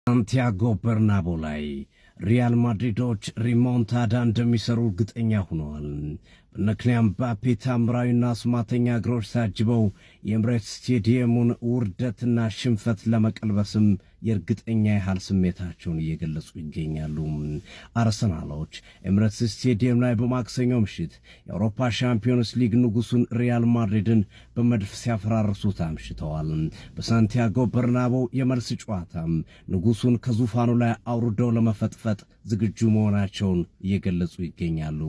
ሳንቲያጎ በርናቦ ላይ ሪያል ማድሪዶች ሪሞንታዳ እንደሚሰሩ እርግጠኛ ሆነዋል። በነክሊያን ምባፔ ታምራዊና አስማተኛ እግሮች ታጅበው የኤምሬትስ ስቴዲየሙን ውርደትና ሽንፈት ለመቀልበስም የእርግጠኛ ያህል ስሜታቸውን እየገለጹ ይገኛሉ። አርሰናሎች ኤምሬትስ ስቴዲየም ላይ በማክሰኞ ምሽት የአውሮፓ ሻምፒዮንስ ሊግ ንጉሱን ሪያል ማድሪድን በመድፍ ሲያፈራርሱት አምሽተዋል። በሳንቲያጎ በርናቦ የመልስ ጨዋታም ንጉሱን ከዙፋኑ ላይ አውርደው ለመፈጥፈጥ ዝግጁ መሆናቸውን እየገለጹ ይገኛሉ።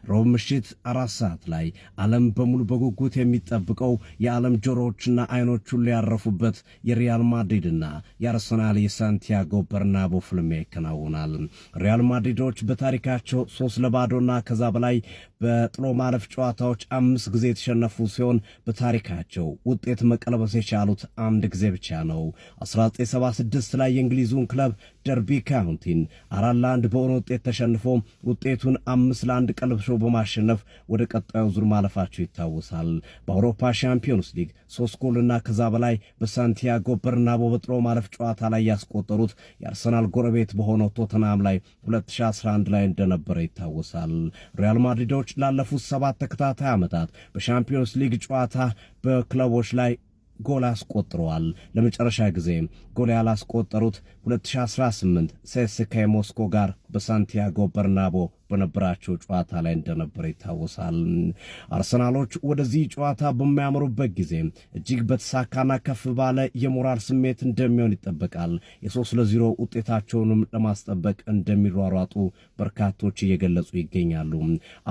ሮብ ምሽት 4 ሰዓት ላይ ዓለም በሙሉ በጉጉት የሚጠብቀው የዓለም ጆሮዎችና አይኖች ሁሉ ያረፉበት የሪያል ማድሪድና የአርሰናል የሳንቲያጎ በርናቦ ፍልሚያ ይከናወናል። ሪያል ማድሪዶች በታሪካቸው 3-0ና ከዛ በላይ በጥሎ ማለፍ ጨዋታዎች 5 ጊዜ የተሸነፉ ሲሆን በታሪካቸው ውጤት መቀልበስ የቻሉት አንድ ጊዜ ብቻ ነው። 1976 ላይ የእንግሊዙን ክለብ ደርቢ ካውንቲን 4-1 በሆነ ውጤት ተሸንፎ ውጤቱን 5-1 ቀልብሶ በማሸነፍ ወደ ቀጣዩ ዙር ማለፋቸው ይታወሳል። በአውሮፓ ሻምፒዮንስ ሊግ 3 ጎልና ከዛ በላይ በሳንቲያጎ በርናቦ በጥሎ ማለፍ ጨዋታ ላይ ያስቆጠሩት የአርሰናል ጎረቤት በሆነው ቶተናም ላይ 2011 ላይ እንደነበረ ይታወሳል። ሪያል ማድሪዶች ላለፉት 7 ተከታታይ ዓመታት በሻምፒዮንስ ሊግ ጨዋታ በክለቦች ላይ ጎል አስቆጥረዋል። ለመጨረሻ ጊዜ ጎል ያላስቆጠሩት 2018 ሴስካ ሞስኮ ጋር በሳንቲያጎ በርናቦ በነበራቸው ጨዋታ ላይ እንደነበረ ይታወሳል። አርሰናሎች ወደዚህ ጨዋታ በሚያመሩበት ጊዜ እጅግ በተሳካና ከፍ ባለ የሞራል ስሜት እንደሚሆን ይጠበቃል። የ3-0 ውጤታቸውንም ለማስጠበቅ እንደሚሯሯጡ በርካቶች እየገለጹ ይገኛሉ።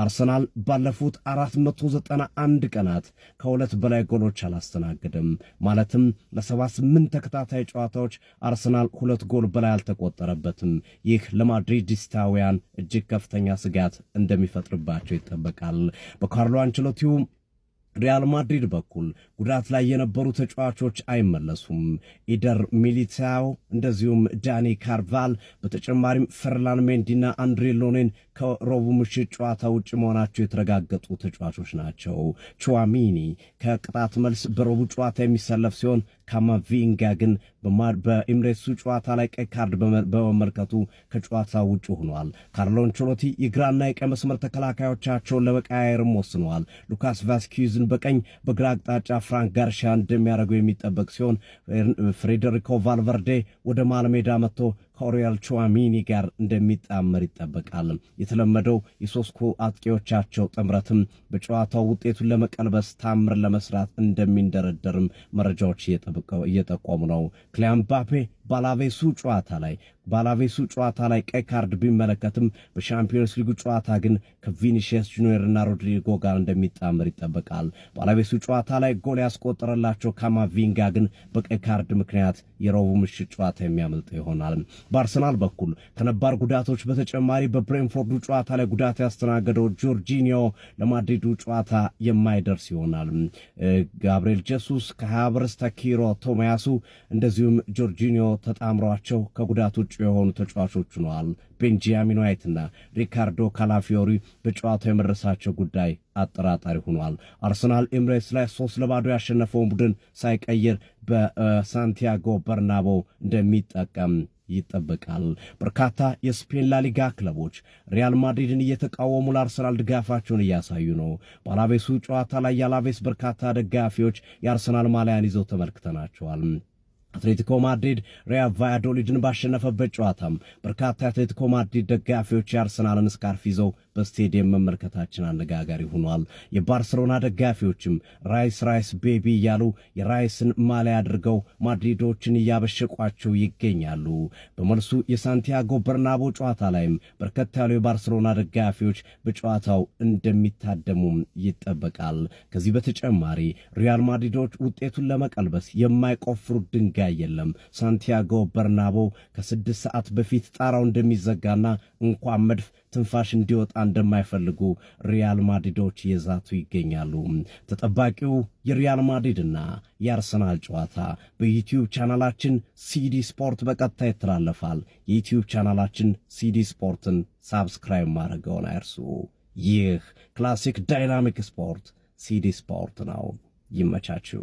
አርሰናል ባለፉት 491 ቀናት ከ2 በላይ ጎሎች አላስተናገደም። ማለትም ለ78 ተከታታይ ጨዋታዎች አርሰናል 2 ጎል በላይ አልተቆጠረበትም። ይህ ለማድሪዲስታውያን እጅግ ከፍተኛ ስጋት እንደሚፈጥርባቸው ይጠበቃል። በካርሎ አንቸሎቲው ሪያል ማድሪድ በኩል ጉዳት ላይ የነበሩ ተጫዋቾች አይመለሱም። ኢደር ሚሊታው እንደዚሁም ዳኒ ካርቫል በተጨማሪም ፈርላን ሜንዲና አንድሬ ሎኔን ከሮቡ ምሽት ጨዋታ ውጭ መሆናቸው የተረጋገጡ ተጫዋቾች ናቸው። ቹዋሚኒ ከቅጣት መልስ በሮቡ ጨዋታ የሚሰለፍ ሲሆን ካማቪንጋ ግን በኤምሬትሱ ጨዋታ ላይ ቀይ ካርድ በመመልከቱ ከጨዋታ ውጭ ሆኗል። ካርሎ አንቸሎቲ የግራና የቀኝ መስመር ተከላካዮቻቸውን ለመቀያየርም ወስነዋል። ሉካስ ቫስኪዩዝን በቀኝ በግራ አቅጣጫ ፍራንክ ጋርሺያ እንደሚያደርገው የሚጠበቅ ሲሆን ፍሬዴሪኮ ቫልቨርዴ ወደ መሃል ሜዳ መጥቶ ከኦሪያል ቹዋሚኒ ጋር እንደሚጣመር ይጠበቃል። የተለመደው የሶስቱ አጥቂዎቻቸው ጥምረትም በጨዋታው ውጤቱን ለመቀልበስ ታምር ለመስራት እንደሚንደረደርም መረጃዎች እየጠቆሙ ነው። ክሊያን ምባፔ ባላቬሱ ጨዋታ ላይ ቀይ ካርድ ቢመለከትም በሻምፒዮንስ ሊጉ ጨዋታ ግን ከቪኒሺየስ ጁኒየርና ሮድሪጎ ጋር እንደሚጣመር ይጠበቃል። ባላቬሱ ጨዋታ ላይ ጎል ያስቆጠረላቸው ካማቪንጋ ግን በቀይ ካርድ ምክንያት የሮቡ ምሽት ጨዋታ የሚያመልጠው ይሆናል። በአርሰናል በኩል ከነባር ጉዳቶች በተጨማሪ በብሬንፎርዱ ጨዋታ ላይ ጉዳት ያስተናገደው ጆርጂኒዮ ለማድሪዱ ጨዋታ የማይደርስ ይሆናል። ጋብርኤል ጀሱስ ከሃቨርትዝ፣ ታኪሮ ቶሚያሱ እንደዚሁም ጆርጂኒዮ ተጣምሯቸው ከጉዳት ውጭ የሆኑ ተጫዋቾች ሆነዋል። ቤንጃሚን ዋይትና ሪካርዶ ካላፊዮሪ በጨዋታው የመድረሳቸው ጉዳይ አጠራጣሪ ሆኗል። አርሰናል ኤምሬትስ ላይ 3-0 ያሸነፈውን ቡድን ሳይቀይር በሳንቲያጎ በርናቦ እንደሚጠቀም ይጠበቃል። በርካታ የስፔን ላሊጋ ክለቦች ሪያል ማድሪድን እየተቃወሙ ለአርሰናል ድጋፋቸውን እያሳዩ ነው። በአላቬሱ ጨዋታ ላይ የአላቬስ በርካታ ደጋፊዎች የአርሰናል ማሊያን ይዘው ተመልክተናቸዋል። አትሌቲኮ ማድሪድ ሪያል ቫያዶሊድን ባሸነፈበት ጨዋታም በርካታ የአትሌቲኮ ማድሪድ ደጋፊዎች የአርሰናልን ስካርፍ ይዘው በስቴዲየም መመልከታችን አነጋጋሪ ሆኗል። የባርሰሎና ደጋፊዎችም ራይስ ቤቢ እያሉ የራይስን ማሊያ አድርገው ማድሪዶችን እያበሸቋቸው ይገኛሉ። በመልሱ የሳንቲያጎ በርናቦ ጨዋታ ላይም በርከት ያሉ የባርሰሎና ደጋፊዎች በጨዋታው እንደሚታደሙም ይጠበቃል። ከዚህ በተጨማሪ ሪያል ማድሪዶች ውጤቱን ለመቀልበስ የማይቆፍሩት ድንጋይ የለም። ሳንቲያጎ በርናቦ ከ6 ሰዓት በፊት ጣራው እንደሚዘጋና እንኳን መድፍ ትንፋሽ እንዲወጣ እንደማይፈልጉ ሪያል ማድሪዶች እየዛቱ ይገኛሉ። ተጠባቂው የሪያል ማድሪድና የአርሰናል ጨዋታ በዩቲዩብ ቻናላችን ሲዲ ስፖርት በቀጥታ ይተላለፋል። የዩቲዩብ ቻናላችን ሲዲ ስፖርትን ሳብስክራይብ ማድረግዎን አይርሱ። ይህ ክላሲክ ዳይናሚክ ስፖርት ሲዲ ስፖርት ነው። ይመቻችሁ።